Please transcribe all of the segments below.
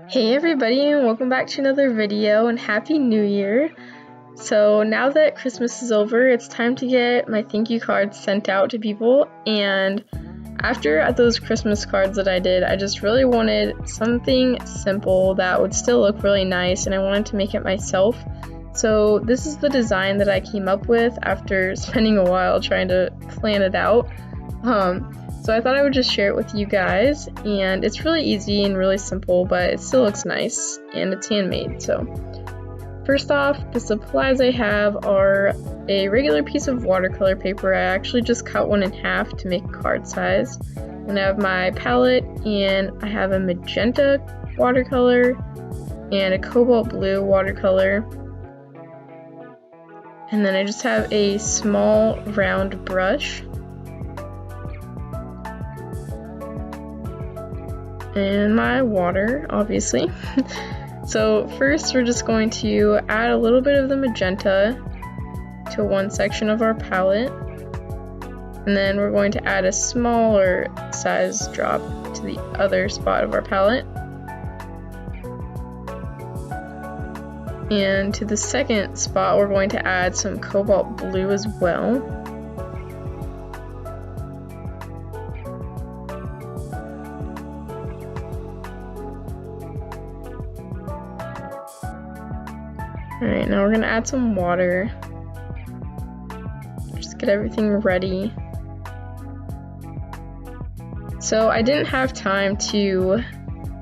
Hey everybody, and welcome back to another video, and Happy New Year! So now that Christmas is over, it's time to get my thank you cards sent out to people, and after those Christmas cards that I did, I just really wanted something simple that would still look really nice, and I wanted to make it myself. So this is the design that I came up with after spending a while trying to plan it out. So I thought I would just share it with you guys, and it's really easy and really simple, but it still looks nice, and it's handmade. So first off, the supplies I have are a regular piece of watercolor paper. I actually just cut one in half to make card size. And I have my palette, and I have a magenta watercolor and a cobalt blue watercolor. And then I just have a small round brush. And my water, obviously. So first we're just going to add a little bit of the magenta to one section of our palette, and then we're going to add a smaller size drop to the other spot of our palette, and to the second spot we're going to add some cobalt blue as well. Alright, now we're going to add some water. Just get everything ready. So I didn't have time to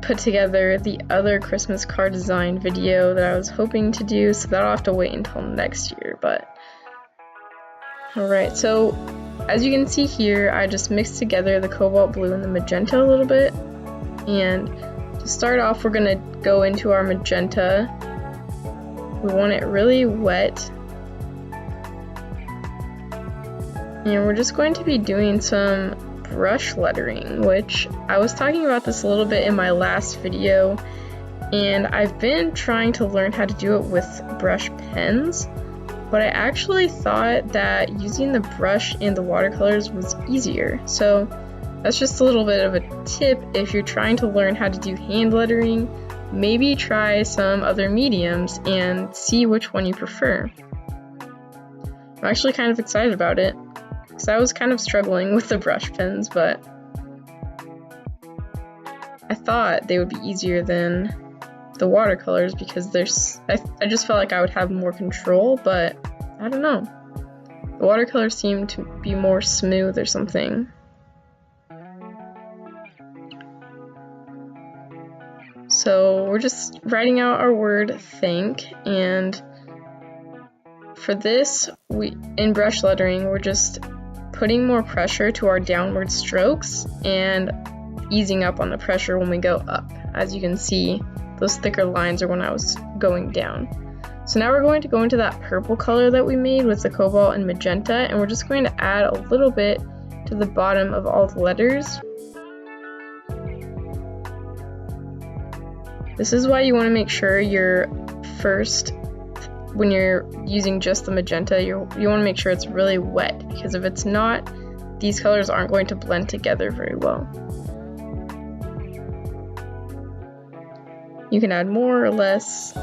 put together the other Christmas card design video that I was hoping to do, so that'll have to wait until next year, but alright, so as you can see here, I just mixed together the cobalt blue and the magenta a little bit, and to start off we're going to go into our magenta. We want it really wet, and we're just going to be doing some brush lettering, which I was talking about this a little bit in my last video, and I've been trying to learn how to do it with brush pens, but I actually thought that using the brush and the watercolors was easier. So that's just a little bit of a tip if you're trying to learn how to do hand lettering. Maybe try some other mediums and see which one you prefer. I'm actually kind of excited about it, because I was kind of struggling with the brush pens, but I thought they would be easier than the watercolors because I just felt like I would have more control, but I don't know. The watercolors seem to be more smooth or something. So we're just writing out our word thank, and for this, in brush lettering, we're just putting more pressure to our downward strokes and easing up on the pressure when we go up. As you can see, those thicker lines are when I was going down. So now we're going to go into that purple color that we made with the cobalt and magenta, and we're just going to add a little bit to the bottom of all the letters. This is why you want to make sure when you're using just the magenta, you want to make sure it's really wet, because if it's not, these colors aren't going to blend together very well. You can add more or less,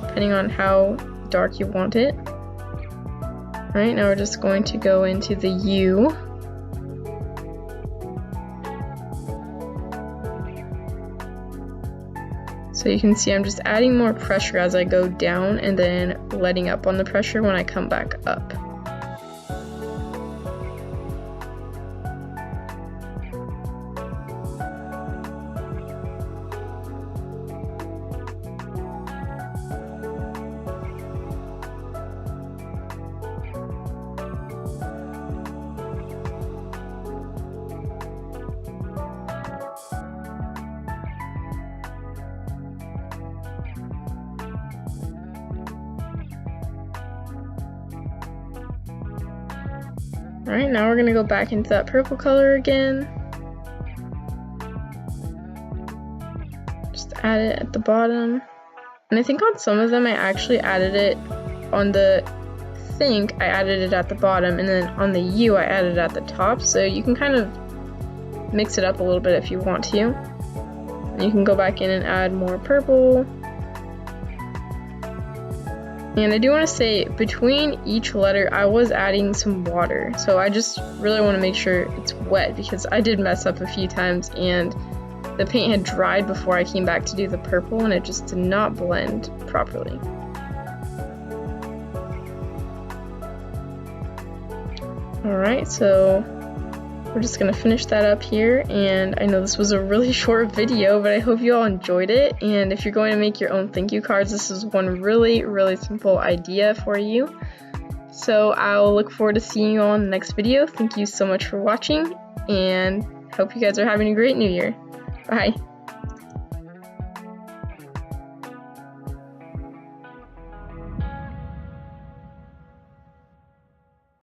depending on how dark you want it. Alright, now we're just going to go into the U. So you can see I'm just adding more pressure as I go down and then letting up on the pressure when I come back up. Alright, now we're going to go back into that purple color again. Just add it at the bottom. And I think on some of them I actually added it on the think I added it at the bottom, and then on the U I added it at the top, so you can kind of mix it up a little bit if you want to. And you can go back in and add more purple. And I do want to say, between each letter, I was adding some water. So I just really want to make sure it's wet, because I did mess up a few times and the paint had dried before I came back to do the purple and it just did not blend properly. Alright, so we're just going to finish that up here, and I know this was a really short video, but I hope you all enjoyed it. And if you're going to make your own thank you cards, this is one really, really simple idea for you. So I'll look forward to seeing you all in the next video. Thank you so much for watching, and hope you guys are having a great new year. Bye!